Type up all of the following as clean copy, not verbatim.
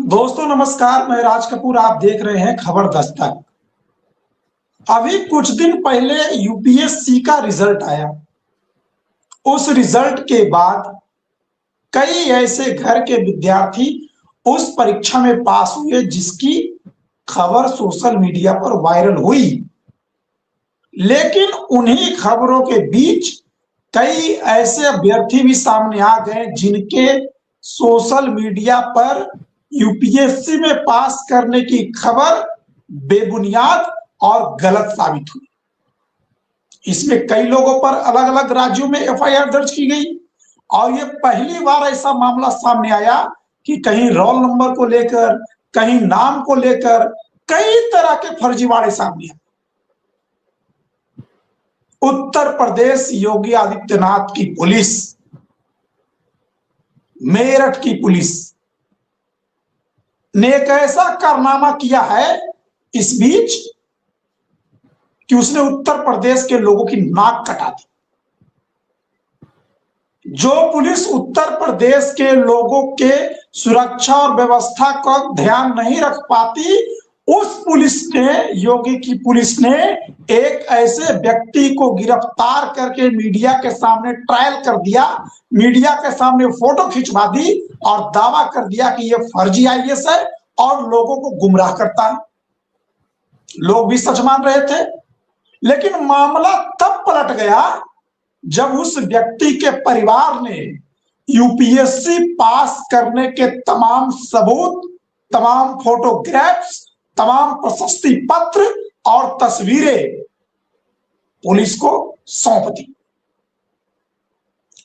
दोस्तों नमस्कार, मैं राज कपूर। आप देख रहे हैं खबर दस्तक। अभी कुछ दिन पहले यूपीएससी का रिजल्ट आया। उस रिजल्ट के बाद कई ऐसे घर के विद्यार्थी उस परीक्षा में पास हुए जिसकी खबर सोशल मीडिया पर वायरल हुई। लेकिन उन्हीं खबरों के बीच कई ऐसे अभ्यर्थी भी सामने आ गए जिनके सोशल मीडिया पर यूपीएससी में पास करने की खबर बेबुनियाद और गलत साबित हुई। इसमें कई लोगों पर अलग अलग राज्यों में एफआईआर दर्ज की गई और ये पहली बार ऐसा मामला सामने आया कि कहीं रोल नंबर को लेकर, कहीं नाम को लेकर कई तरह के फर्जीवाड़े सामने आए। उत्तर प्रदेश योगी आदित्यनाथ की पुलिस, मेरठ की पुलिस ने एक ऐसा कारनामा किया है इस बीच कि उसने उत्तर प्रदेश के लोगों की नाक कटा दी। जो पुलिस उत्तर प्रदेश के लोगों के सुरक्षा और व्यवस्था का ध्यान नहीं रख पाती, उस पुलिस ने, योगी की पुलिस ने एक ऐसे व्यक्ति को गिरफ्तार करके मीडिया के सामने ट्रायल कर दिया, मीडिया के सामने फोटो खिंचवा दी और दावा कर दिया कि यह फर्जी आईएएस है और लोगों को गुमराह करता है। लोग भी सच मान रहे थे, लेकिन मामला तब पलट गया जब उस व्यक्ति के परिवार ने यूपीएससी पास करने के तमाम सबूत, तमाम फोटोग्राफ्स, तमाम प्रशस्ति पत्र और तस्वीरें पुलिस को सौंप दी।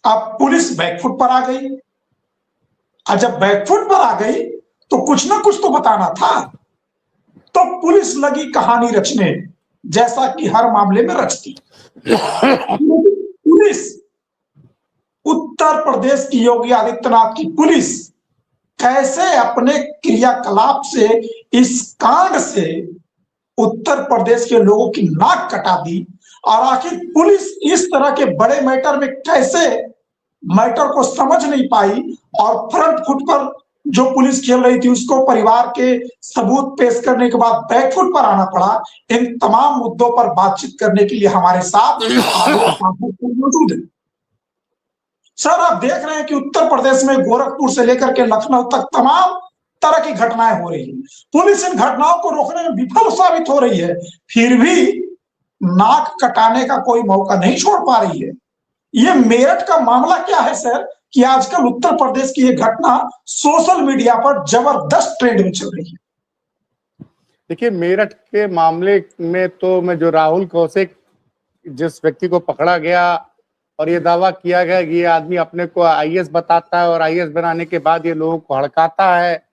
अब पुलिस बैकफुट पर आ गई। और जब बैकफुट पर आ गई तो कुछ ना कुछ तो बताना था, तो पुलिस लगी कहानी रचने, जैसा कि हर मामले में रचती। पुलिस, उत्तर प्रदेश की योगी आदित्यनाथ की पुलिस कैसे अपने क्रियाकलाप से, इस कांड से उत्तर प्रदेश के लोगों की नाक कटा दी। और आखिर पुलिस इस तरह के बड़े मैटर में कैसे मैटर को समझ नहीं पाई और फ्रंट फुट पर जो पुलिस खेल रही थी उसको परिवार के सबूत पेश करने के बाद बैकफुट पर आना पड़ा। इन तमाम मुद्दों पर बातचीत करने के लिए हमारे साथ मौजूद है। सर, आप देख रहे हैं कि उत्तर प्रदेश में गोरखपुर से लेकर के लखनऊ तक तमाम तरह की घटनाएं हो रही हैं। पुलिस इन घटनाओं को रोकने में विफल साबित हो रही है, फिर भी नाक कटाने का कोई मौका नहीं छोड़ पा रही है। ये मेरठ का मामला क्या है सर, कि आजकल उत्तर प्रदेश की ये घटना सोशल मीडिया पर जबरदस्त ट्रेंड में चल रही है। देखिए, मेरठ के मामले में तो मैं जो राहुल कौशिक, जिस व्यक्ति को पकड़ा गया और ये दावा किया गया कि ये आदमी अपने को आईएएस बताता है और आईएएस बनाने के बाद ये लोगों को हड़काता है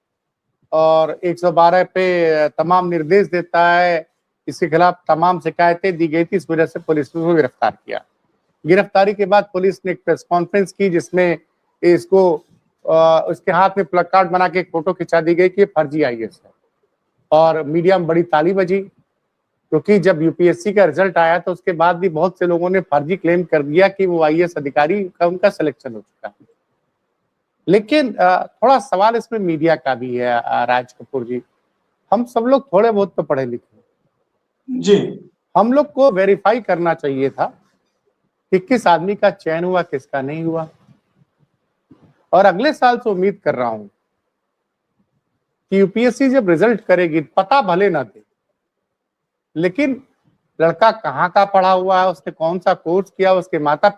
और 112 पे तमाम निर्देश देता है, इसके खिलाफ तमाम शिकायतें दी गई थी। इस वजह से पुलिस ने उसको गिरफ्तार किया। गिरफ्तारी के बाद पुलिस ने एक प्रेस कॉन्फ्रेंस की जिसमें इसको उसके हाथ में प्लकार्ड बना के एक फोटो खिंचा दी गई कि फर्जी आईएएस है और मीडिया में बड़ी ताली बजी, क्योंकि जब यूपीएससी का रिजल्ट आया तो उसके बाद भी बहुत से लोगों ने फर्जी क्लेम कर दिया कि वो आईएएस अधिकारी का उनका सिलेक्शन हो चुका है। लेकिन थोड़ा सवाल इसमें मीडिया का भी है राज कपूर जी। हम सब लोग थोड़े बहुत तो पढ़े लिखे जी, हम लोग को वेरीफाई करना चाहिए था कि किस आदमी का चयन हुआ, किसका नहीं हुआ। और अगले साल से उम्मीद कर रहा हूं कि यूपीएससी जब रिजल्ट करेगी, पता भले ना दे, लेकिन लड़का कहाँ का पढ़ा हुआ है, उसने कौन सा कोर्स किया, उसके माता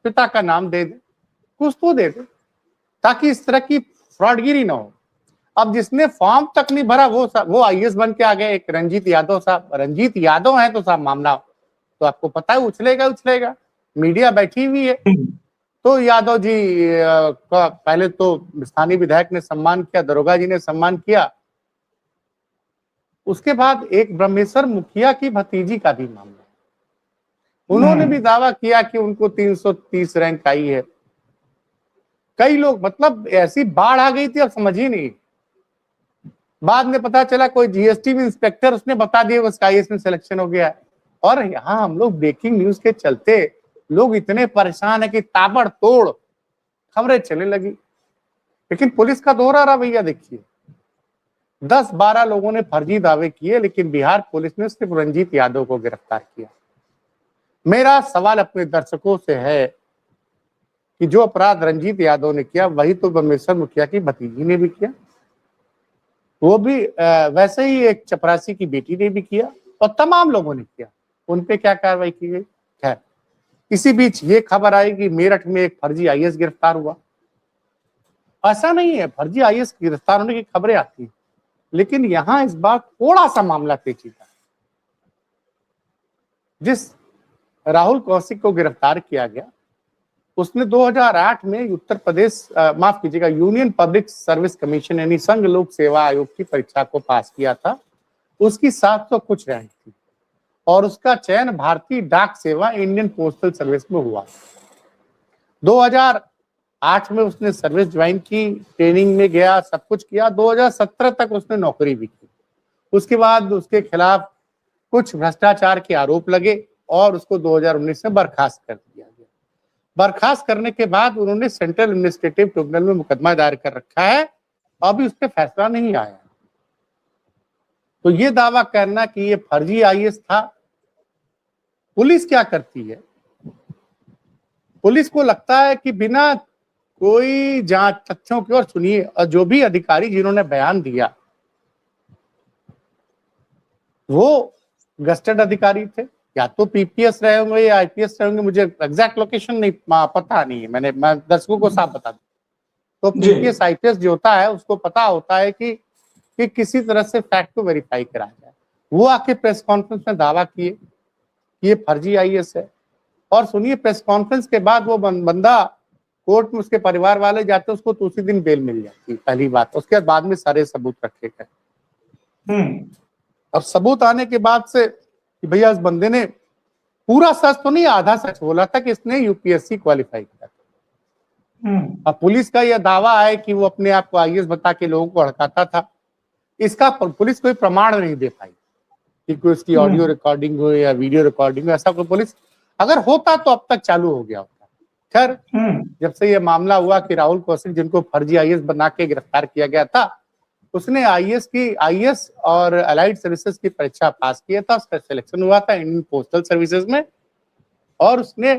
पिता का नाम दे दे, कुछ तो दे दे, ताकि इस तरह की फ्रॉडगिरी ना हो। अब जिसने फॉर्म तक नहीं भरा वो आईएएस बन के आ गए, एक रंजीत यादव साहब। रंजीत यादव है तो साहब मामला तो आपको पता है उछलेगा। मीडिया बैठी हुई है। तो यादव जी का पहले तो स्थानीय विधायक ने सम्मान किया, दरोगा जी ने सम्मान किया। उसके बाद एक ब्रह्मेश्वर मुखिया की भतीजी का भी मामला, उन्होंने भी दावा किया कि उनको 330 रैंक आई है। कई लोग, मतलब ऐसी बाढ़ आ गई थी, अब समझ ही नहीं। बाद में पता चला कोई जीएसटी में इंस्पेक्टर, उसने बता दिया उसका आईएएस में सिलेक्शन हो गया है। और यहाँ हम लोग ब्रेकिंग न्यूज के चलते लोग इतने परेशान है कि ताबड़तोड़ खबरें चलने लगी। लेकिन पुलिस का दोहरा रवैया देखिए, 10-12 लोगों ने फर्जी दावे किए, लेकिन बिहार पुलिस ने सिर्फ रंजीत यादव को गिरफ्तार किया। मेरा सवाल अपने दर्शकों से है कि जो अपराध रंजीत यादव ने किया वही तो बमेश्वर मुखिया की भतीजी ने भी किया, वो भी वैसे ही एक चपरासी की बेटी ने भी किया और तमाम लोगों ने किया। उन पे क्या कार्रवाई की गई? खैर, इसी बीच ये खबर आई कि मेरठ में एक फर्जी आईएएस गिरफ्तार हुआ। ऐसा नहीं है, फर्जी आईएएस गिरफ्तार होने की खबरें आती हैं, लेकिन यहां इस बार थोड़ा सा मामला पेचीदा। जिस राहुल कौशिक को गिरफ्तार किया गया, उसने 2008 में उत्तर प्रदेश माफ कीजिएगा यूनियन पब्लिक सर्विस कमीशन यानी संघ लोक सेवा आयोग की परीक्षा को पास किया था। उसकी 700 कुछ रैंक थी और उसका चयन भारतीय डाक सेवा इंडियन पोस्टल सर्विस में हुआ। 2008 में उसने सर्विस ज्वाइन की, ट्रेनिंग में गया, सब कुछ किया। 2017 तक उसने नौकरी भी की। उसके बाद उसके खिलाफ कुछ भ्रष्टाचार के आरोप लगे और उसको 2019 में बर्खास्त कर दिया गया। बर्खास्त करने के बाद उन्होंने सेंट्रल एडमिनिस्ट्रेटिव ट्रिब्यूनल में मुकदमा दायर कर रखा है, अभी उस पर फैसला नहीं आया। तो ये दावा करना कि ये फर्जी आईएएस था, पुलिस क्या करती है? पुलिस को लगता है कि बिना कोई जांच तथ्यों की, और सुनिए, और जो भी अधिकारी जिन्होंने बयान दिया वो गस्टेड अधिकारी थे, या तो पीपीएस रहे होंगे या आईपीएस रहे होंगे, मुझे एग्जैक्ट लोकेशन नहीं पता नहीं है। मैं दर्शकों को साफ बता दूं तो पीपीएस आईपीएस जो होता है उसको पता होता है कि किसी तरह से फैक्ट को वेरीफाई कराया जाए। वो आके प्रेस कॉन्फ्रेंस में दावा किए कि ये फर्जी आईएएस है, और सुनिए, प्रेस कॉन्फ्रेंस के बाद वो बंदा कोर्ट में, उसके परिवार वाले जाते, उसको तो उसी दिन बेल मिल जाती, पहली बात। उसके बाद में सारे सबूत रखे गए, और सबूत आने के बाद से कि भैया इस बंदे ने पूरा सच तो नहीं, आधा सच बोला था कि इसने यूपीएससी क्वालिफाई किया था। अब पुलिस का यह दावा है कि वो अपने आप को आईएएस बता के लोगों को हड़काता था। इसका पुलिस कोई प्रमाण नहीं दे पाई कि कोई उसकी ऑडियो रिकॉर्डिंग हो या वीडियो रिकॉर्डिंग हो। ऐसा कोई पुलिस अगर होता तो अब तक चालू हो गया होता। खैर, जब से यह मामला हुआ कि राहुल कौशिक, जिनको फर्जी आईएएस बना के गिरफ्तार किया गया था, उसने आईएएस और अलाइड सर्विसेज की परीक्षा पास किया था, उसका सिलेक्शन हुआ था इंडियन पोस्टल सर्विसेज में, और उसने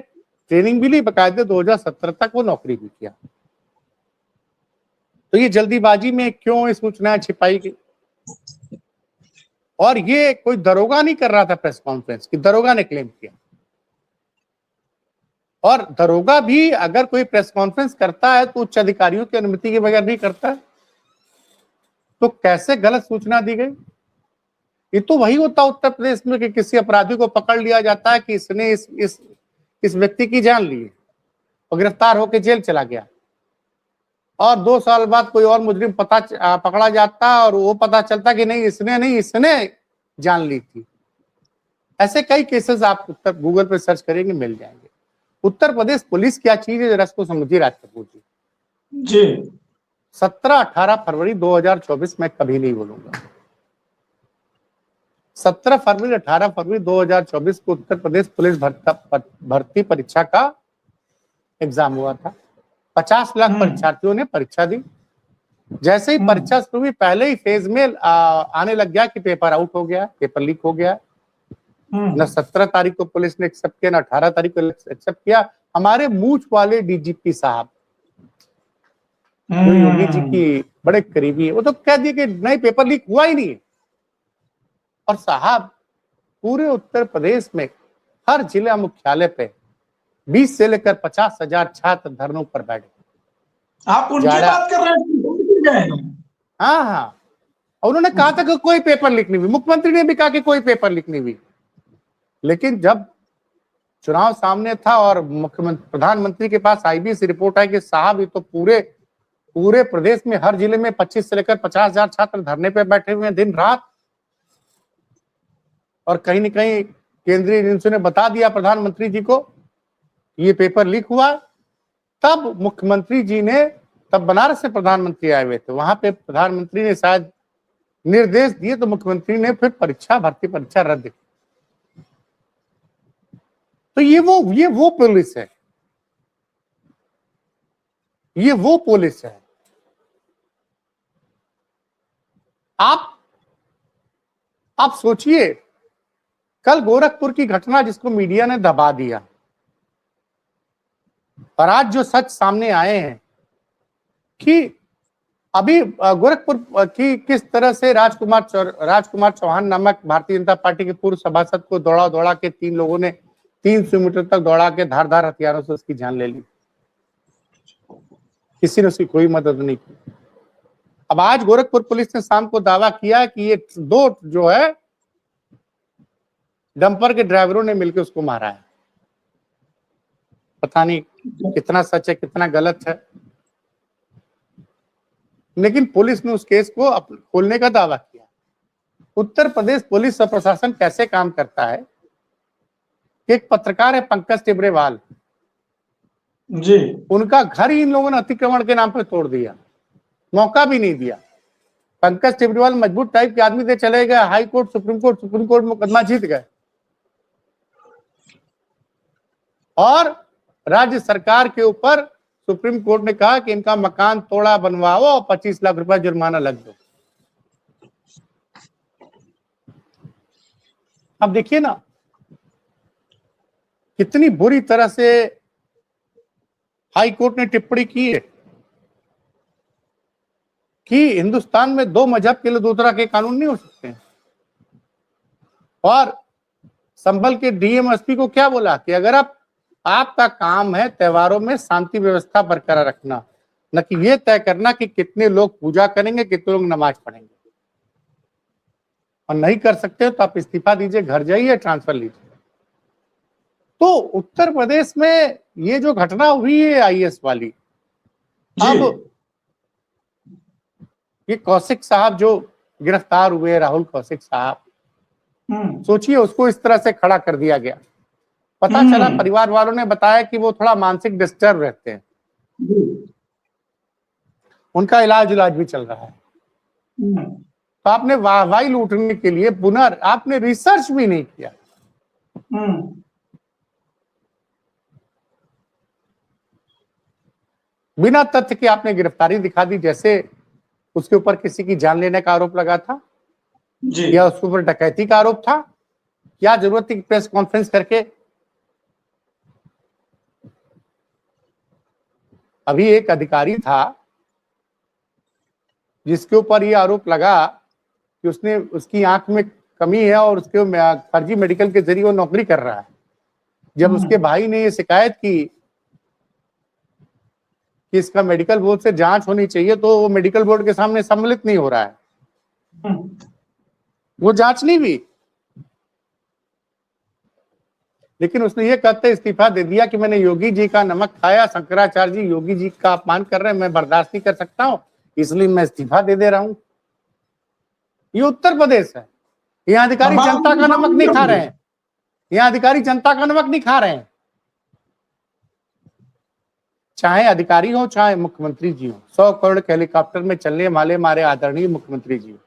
ट्रेनिंग भी ली बकायदे। 2017 तक वो नौकरी भी किया। तो ये जल्दीबाजी में क्यों ये सूचना छिपाई गई? और ये कोई दरोगा नहीं कर रहा था प्रेस कॉन्फ्रेंस की, दरोगा ने क्लेम किया। और दरोगा भी अगर कोई प्रेस कॉन्फ्रेंस करता है तो उच्च अधिकारियों की अनुमति के बगैर नहीं करता है। तो कैसे गलत सूचना दी गई? ये तो वही होता उत्तर प्रदेश में कि किसी अपराधी को पकड़ लिया जाता है कि इसने इस व्यक्ति की जान ली और गिरफ्तार होकर जेल चला गया, और 2 साल बाद कोई और मुजरिम पकड़ा जाता और वो पता चलता कि नहीं, इसने जान ली थी। ऐसे कई केसेस आप गूगल पे सर्च करेंगे, मिल जाएंगे। उत्तर प्रदेश पुलिस क्या चीज है, जरा इसको समझिए राज कपूर जी। 17-18 फरवरी 2024 में कभी नहीं भूलूंगा। 17 फरवरी 18 फरवरी 2024 को उत्तर प्रदेश पुलिस भर्ती परीक्षा का एग्जाम हुआ था। 50 लाख परीक्षार्थियों ने परीक्षा दी। जैसे ही परीक्षा शुरू हुई, पहले ही फेज में आने लग गया कि पेपर आउट हो गया, पेपर लीक हो गया। न 17 तारीख को पुलिस ने एक्सेप्ट किया, न 18 तारीख को एक्सेप्ट किया। हमारे मूछ वाले डीजीपी साहब, जो योगी जी की बड़े करीबी है, वो तो कह दिए कि नहीं, पेपर लीक हुआ ही नहीं है। और साहब, पूरे उत्तर प्रदेश में हर जिला मुख्यालय पे 20 से लेकर 50,000 छात्र धरनों पर बैठे। आप उनकी बात कर रहे हैं? हाँ, उन्होंने कहा था कि कोई पेपर लीक नहीं हुई। मुख्यमंत्री ने भी कहा कि कोई पेपर लीक नहीं हुई। लेकिन जब चुनाव सामने था और प्रधानमंत्री के पास आईबीएस रिपोर्ट आई कि साहब ये तो पूरे प्रदेश में हर जिले में 25 से लेकर 50,000 छात्र धरने पे बैठे हुए हैं दिन रात, और कहीं न कहीं केंद्रीय एजेंसी ने बता दिया प्रधानमंत्री जी को ये पेपर लीक हुआ। तब मुख्यमंत्री जी ने, तब बनारस से प्रधानमंत्री आए हुए थे, वहां पे प्रधानमंत्री ने शायद निर्देश दिए, तो मुख्यमंत्री ने फिर भर्ती परीक्षा रद्द की। तो ये वो पुलिस है, ये वो पुलिस है। आप सोचिए, कल गोरखपुर की घटना जिसको मीडिया ने दबा दिया, और आज जो सच सामने आए हैं कि अभी गोरखपुर की किस तरह से राजकुमार चौहान नामक भारतीय जनता पार्टी के पूर्व सभासद को दौड़ा दौड़ा के 3 लोगों ने 300 मीटर तक दौड़ा के धारदार हथियारों से उसकी जान ले ली। किसी ने उसकी कोई मदद नहीं की। अब आज गोरखपुर पुलिस ने शाम को दावा किया कि ये 2 जो है डंपर के ड्राइवरों ने मिलकर उसको मारा है। पता नहीं कितना सच है कितना गलत है, लेकिन पुलिस ने उस केस को खोलने का दावा किया। उत्तर प्रदेश पुलिस और प्रशासन कैसे काम करता है। एक पत्रकार है पंकज टिब्रेवाल जी, उनका घर ही इन लोगों ने अतिक्रमण के नाम पर तोड़ दिया, मौका भी नहीं दिया। पंकज टिब्रेवाल मजबूत टाइप के आदमी थे, चले गए हाई कोर्ट सुप्रीम कोर्ट मुकदमा जीत गए, और राज्य सरकार के ऊपर सुप्रीम कोर्ट ने कहा कि इनका मकान तोड़ा बनवाओ और 25 लाख रुपए जुर्माना लग दो। अब देखिए ना कितनी बुरी तरह से हाई कोर्ट ने टिप्पणी की है कि हिंदुस्तान में 2 मजहब के लिए 2 तरह के कानून नहीं हो सकते हैं। और संभल के डीएम एसपी को क्या बोला कि अगर आपका काम है त्योहारों में शांति व्यवस्था बरकरार रखना, न कि ये तय करना कि कितने लोग पूजा करेंगे कितने लोग नमाज पढ़ेंगे, और नहीं कर सकते हो तो आप इस्तीफा दीजिए, घर जाइए, ट्रांसफर लीजिए। तो उत्तर प्रदेश में ये जो घटना हुई है आईएएस वाली, अब ये कौशिक साहब जो गिरफ्तार हुए, राहुल कौशिक साहब, सोचिए उसको इस तरह से खड़ा कर दिया गया। पता चला परिवार वालों ने बताया कि वो थोड़ा मानसिक डिस्टर्ब रहते हैं, उनका इलाज भी चल रहा है। तो आपने वाहवाही लूटने के लिए आपने रिसर्च भी नहीं किया। बिना तथ्य के आपने गिरफ्तारी दिखा दी, जैसे उसके ऊपर किसी की जान लेने का आरोप लगा था जी, या उसके ऊपर डकैती का आरोप था। क्या जरूरत थी प्रेस कॉन्फ्रेंस करके। अभी एक अधिकारी था जिसके ऊपर ये आरोप लगा कि उसकी आंख में कमी है और उसके फर्जी मेडिकल के जरिए वो नौकरी कर रहा है। जब उसके भाई ने ये शिकायत की कि इसका मेडिकल बोर्ड से जांच होनी चाहिए, तो वो मेडिकल बोर्ड के सामने सम्मिलित नहीं हो रहा है, वो जांच नहीं हुई। लेकिन उसने ये कहते इस्तीफा दे दिया कि मैंने योगी जी का नमक खाया, शंकराचार्य जी योगी जी का अपमान कर रहे हैं, मैं बर्दाश्त नहीं कर सकता हूं, इसलिए मैं इस्तीफा दे रहा हूं। ये उत्तर प्रदेश है। यहाँ अधिकारी जनता का नमक नहीं खा रहे हैं, यहाँ अधिकारी जनता का नमक नहीं खा रहे हैं। चाहे अधिकारी हो चाहे मुख्यमंत्री जी हो, 100 करोड़ के हेलीकॉप्टर में चलने वाले हमारे आदरणीय मुख्यमंत्री जी हो,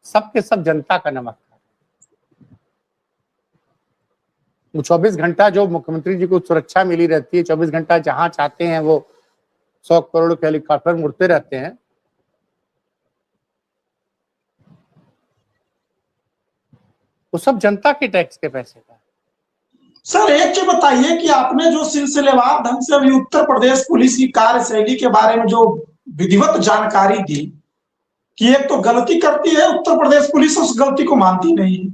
सबके सब जनता का नमक। वो 24 घंटा जो मुख्यमंत्री जी को सुरक्षा मिली रहती है, 24 घंटा जहां चाहते हैं वो 100 करोड़ के हेलीकॉप्टर उड़ते रहते हैं। वो सब जनता के टैक्स के पैसे का। सर एक चीज बताइए कि आपने जो सिलसिलेवार ढंग से अभी उत्तर प्रदेश पुलिस की कार्यशैली के बारे में जो विधिवत जानकारी दी कि एक तो गलती करती है उत्तर प्रदेश पुलिस, उस गलती को मानती नहीं,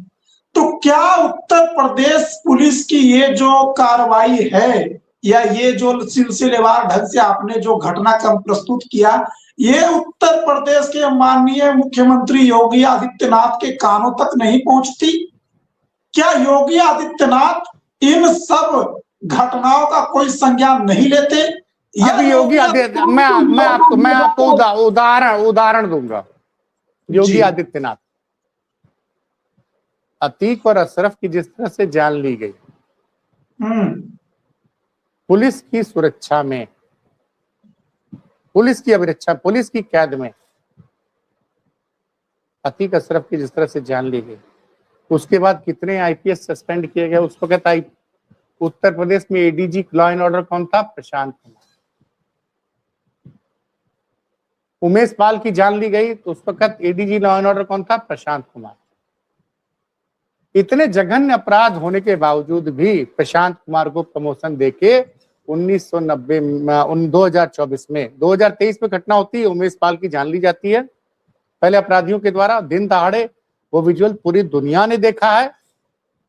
तो क्या उत्तर प्रदेश पुलिस की ये जो कार्रवाई है या ये जो सिलसिलेवार ढंग से आपने जो घटनाक्रम प्रस्तुत किया, ये उत्तर प्रदेश के माननीय मुख्यमंत्री योगी आदित्यनाथ के कानों तक नहीं पहुंचती? क्या योगी आदित्यनाथ इन सब घटनाओं का कोई संज्ञान नहीं लेते? अब योगी आदित्यनाथ, मैं आपको उदाहरण दूंगा। योगी आदित्यनाथ, अतीक और अशरफ की जिस तरह से जान ली गई पुलिस की सुरक्षा में, पुलिस की अभिरक्षा, पुलिस की कैद में अतीक अशरफ की जिस तरह से जान ली गई, उसके बाद कितने आईपीएस सस्पेंड किए गए। उस वक्त उत्तर प्रदेश में एडीजी लॉ एंड ऑर्डर कौन था? प्रशांत कुमार। उमेश पाल की जान ली गई तो उस वक्त एडीजी लॉ एंड ऑर्डर कौन था? प्रशांत कुमार। इतने जघन्य अपराध होने के बावजूद भी प्रशांत कुमार को प्रमोशन देके 1990 में 2024 में 2023 में घटना होती है, उमेश पाल की जान ली जाती है पहले अपराधियों के द्वारा, दिन दहाड़े। वो विजुअल पूरी दुनिया ने देखा है।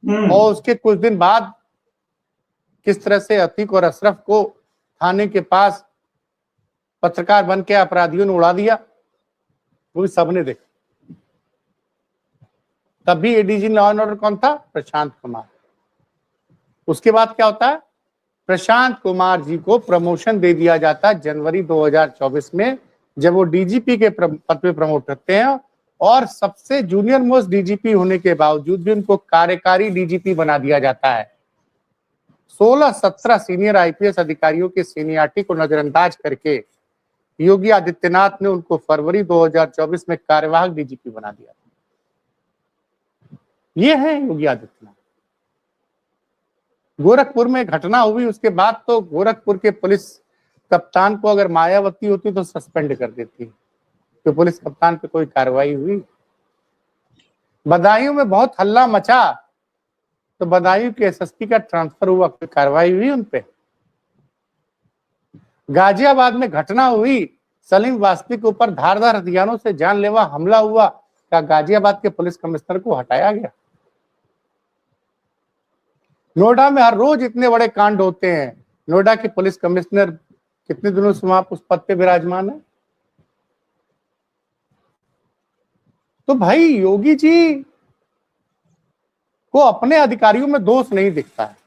और उसके कुछ दिन बाद किस तरह से अतीक और अशरफ को थाने के पास पत्रकार बन के अपराधियों ने उड़ा दिया, वो भी सबने देखा। तभी एडीजी लॉ एंड ऑर्डर कौन था? प्रशांत कुमार। उसके बाद क्या होता है? प्रशांत कुमार जी को प्रमोशन दे दिया जाता है जनवरी 2024 में, जब वो डीजीपी के पद पे प्रमोट होते हैं। और सबसे जूनियर मोस्ट डीजीपी होने के बावजूद भी उनको कार्यकारी डीजीपी बना दिया जाता है। 16-17 सीनियर आईपीएस अधिकारियों की सीनियरिटी को नजरअंदाज करके योगी आदित्यनाथ ने उनको फरवरी 2024 में कार्यवाहक डीजीपी बना दिया। ये है योगी आदित्यनाथ। गोरखपुर में घटना हुई, उसके बाद तो गोरखपुर के पुलिस कप्तान को अगर मायावती होती तो सस्पेंड कर देती, तो पुलिस कप्तान पे कोई कार्रवाई हुई? बदायूं में बहुत हल्ला मचा तो बदायूं के एसएसपी का ट्रांसफर हुआ, कोई कार्रवाई हुई उन पे? गाजियाबाद में घटना हुई, सलीम वास्पी के ऊपर धारदार हथियारों से जानलेवा हमला हुआ, क्या गाजियाबाद के पुलिस कमिश्नर को हटाया गया? नोएडा में हर रोज इतने बड़े कांड होते हैं, नोएडा के पुलिस कमिश्नर कितने दिनों से वहां उस पद पे विराजमान है? तो भाई योगी जी को अपने अधिकारियों में दोष नहीं दिखता है।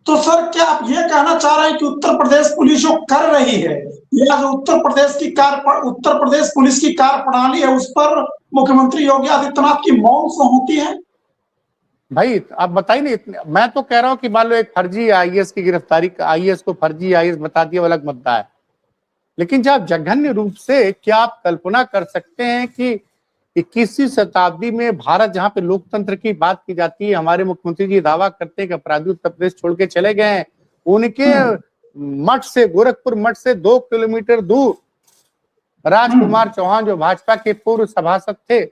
तो सर क्या आप ये कहना चाह रहे हैं कि उत्तर प्रदेश पुलिस जो कर रही है, या जो उत्तर प्रदेश पुलिस की कार्यप्रणाली है, उस पर मुख्यमंत्री योगी आदित्यनाथ की मौन सहमति है? भाई आप बताइए नहीं, मैं तो कह रहा हूं कि मान लो एक फर्जी आईएएस की गिरफ्तारी, आईएएस को फर्जी आईएएस बता दिया, अलग मुद्दा है। लेकिन जब जघन्य रूप से, क्या आप कल्पना कर सकते हैं कि 21वीं शताब्दी में भारत जहां पे लोकतंत्र की बात की जाती है, हमारे मुख्यमंत्री जी दावा करते हैं कि अपराधी उत्तर प्रदेश छोड़ के चले गए हैं। उनके मठ से, गोरखपुर मठ से 2 किलोमीटर दूर राजकुमार चौहान जो भाजपा के पूर्व सभासद थे,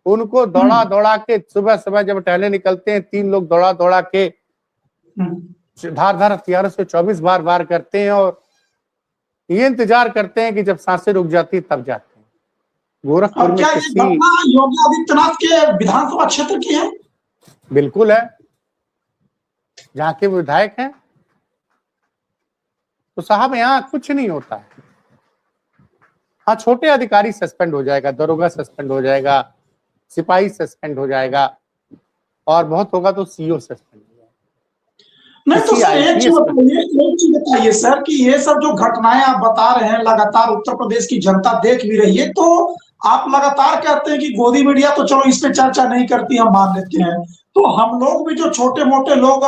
उनको दौड़ा दौड़ा के सुबह सुबह जब टहले निकलते हैं, 3 लोग दौड़ा दौड़ा के धार हथियारों से 24 बार वार करते हैं और ये इंतजार करते हैं कि जब सांसें रुक जाती तब जाते हैं। गोरखपुर में किसी योगी आदित्यनाथ के विधानसभा क्षेत्र की है? बिल्कुल है, जहां के विधायक हैं। तो साहब यहाँ कुछ नहीं होता है। हाँ, छोटे अधिकारी सस्पेंड हो जाएगा, दरोगा सस्पेंड हो जाएगा, सिपाही सस्पेंड हो जाएगा, और बहुत होगा तो सीओ सस्पेंड हो जाएगा। नहीं तो सर एक चीज बताइए सर, कि ये सब जो घटनाएं आप बता रहे हैं लगातार उत्तर प्रदेश की जनता देख भी रही है, तो आप लगातार कहते हैं कि गोदी मीडिया तो चलो इस पे चर्चा नहीं करती, हम मान लेते हैं, तो हम लोग भी जो छोटे मोटे लोग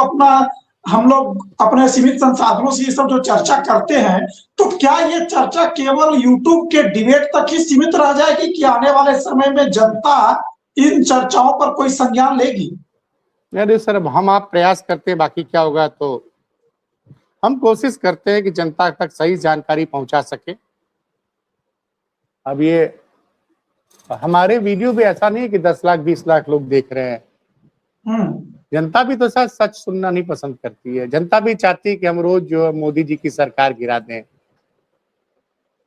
हम लोग अपने सीमित संसाधनों से ये सब जो चर्चा करते हैं, तो क्या ये चर्चा केवल यूट्यूब के डिबेट तक ही सीमित रह जाएगी, कि आने वाले समय में जनता इन चर्चाओं पर कोई संज्ञान लेगी? अरे सर, हम आप प्रयास करते हैं, बाकी क्या होगा, तो हम कोशिश करते हैं कि जनता तक सही जानकारी पहुंचा सके। अब ये हमारे वीडियो भी ऐसा नहीं है कि 10 लाख 20 लाख लोग देख रहे हैं। जनता भी तो सच सुनना नहीं पसंद करती है। जनता भी चाहती है कि हम रोज जो है मोदी जी की सरकार गिरा दें।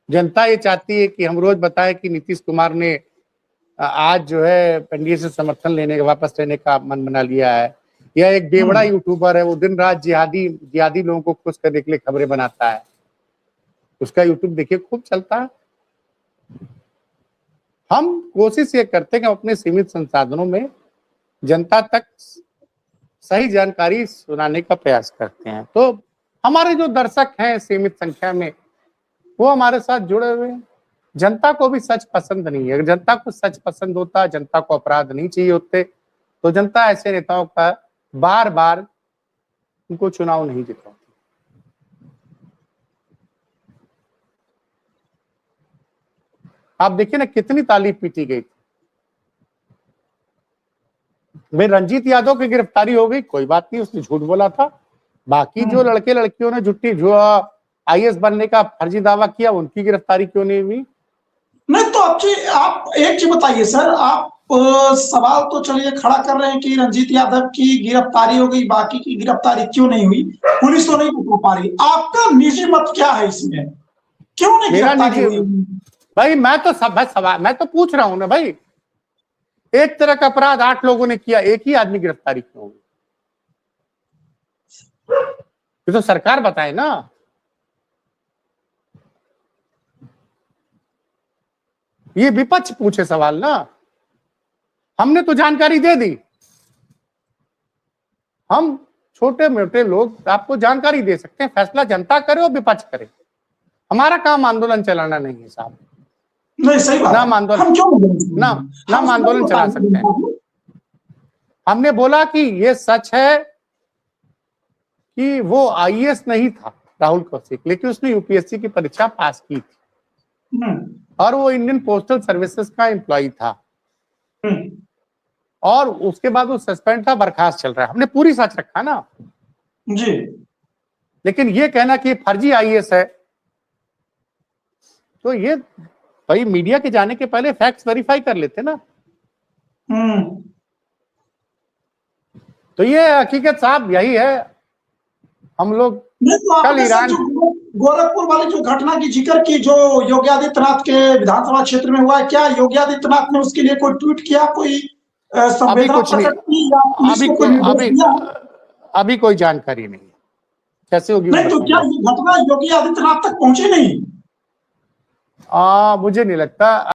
जनता ये चाहती है कि हम रोज बताएं कि नीतीश कुमार ने आज जो है एनडीए से समर्थन लेने का, वापस लेने का मन बना लिया है। यह एक बेवड़ा यूट्यूबर है, वो दिन रात जिहादी लोगों को खुश करने के लिए खबरें बनाता है। उसका यूट्यूब देखिए खूब चलता है। हम कोशिश ये करते हैं कि हम अपने सीमित संसाधनों में जनता तक सही जानकारी सुनाने का प्रयास करते हैं। तो हमारे जो दर्शक हैं सीमित संख्या में, वो हमारे साथ जुड़े हुए हैं। जनता को भी सच पसंद नहीं है। अगर जनता को सच पसंद होता, जनता को अपराध नहीं चाहिए होते, तो जनता ऐसे नेताओं का बार बार उनको चुनाव नहीं जिताती। आप देखिए ना, कितनी ताली पीटी गई थी। भाई रंजीत यादव की गिरफ्तारी हो गई, कोई बात नहीं, उसने झूठ बोला था। बाकी जो लड़के लड़कियों ने जो आईएएस बनने का फर्जी दावा किया, उनकी गिरफ्तारी क्यों नहीं हुई? नहीं तो आप एक चीज बताइए सर, आप सवाल तो चलिए खड़ा कर रहे हैं कि रंजीत यादव की गिरफ्तारी हो गई, बाकी की गिरफ्तारी क्यों नहीं हुई, पुलिस तो नहीं पकड़ पा रही, आपका निजी मत क्या है इसमें, क्यों नहीं मेरा गिरफ्तारी निजी हुई? भाई, मैं तो पूछ रहा हूं ना भाई, एक तरह का अपराध 8 लोगों ने किया, एक ही आदमी गिरफ्तारी क्यों हुई? ये तो सरकार बताए ना। ये विपक्ष पूछे सवाल ना, हमने तो जानकारी दे दी। हम छोटे मोटे लोग आपको जानकारी दे सकते हैं, फैसला जनता करे और विपक्ष करे। हमारा काम आंदोलन चलाना नहीं है साहब। नहीं सही बात, नाम आंदोलन, हम क्यों नाम आंदोलन चला सकते हैं। हमने बोला कि ये सच है कि वो आईएएस नहीं था राहुल कौशिक, लेकिन उसने यूपीएससी की परीक्षा पास की थी और वो इंडियन पोस्टल सर्विसेज का एम्प्लॉय था और उसके बाद वो सस्पेंड था, बर्खास्त चल रहा है। हमने पूरी सच रखा ना जी। लेकिन ये कहना कि फर्जी आईएएस है, तो ये भाई मीडिया के जाने के पहले फैक्ट्स वेरीफाई कर लेते ना। तो ये हकीकत साहब यही है। हम लोग तो कल ईरान, जो गोरखपुर वाली जो घटना की जिक्र की, जो योगी आदित्यनाथ के विधानसभा क्षेत्र में हुआ है, क्या योगी आदित्यनाथ ने उसके लिए कोई ट्वीट किया, कोई संवेदना प्रकट की या पुलिस को कोई निर्देश दिया? अभी कोई जानकारी नहीं है, कैसे होगी? नहीं तो क्या ये घटना योगी आदित्यनाथ तक पहुंची नहीं? मुझे नहीं लगता।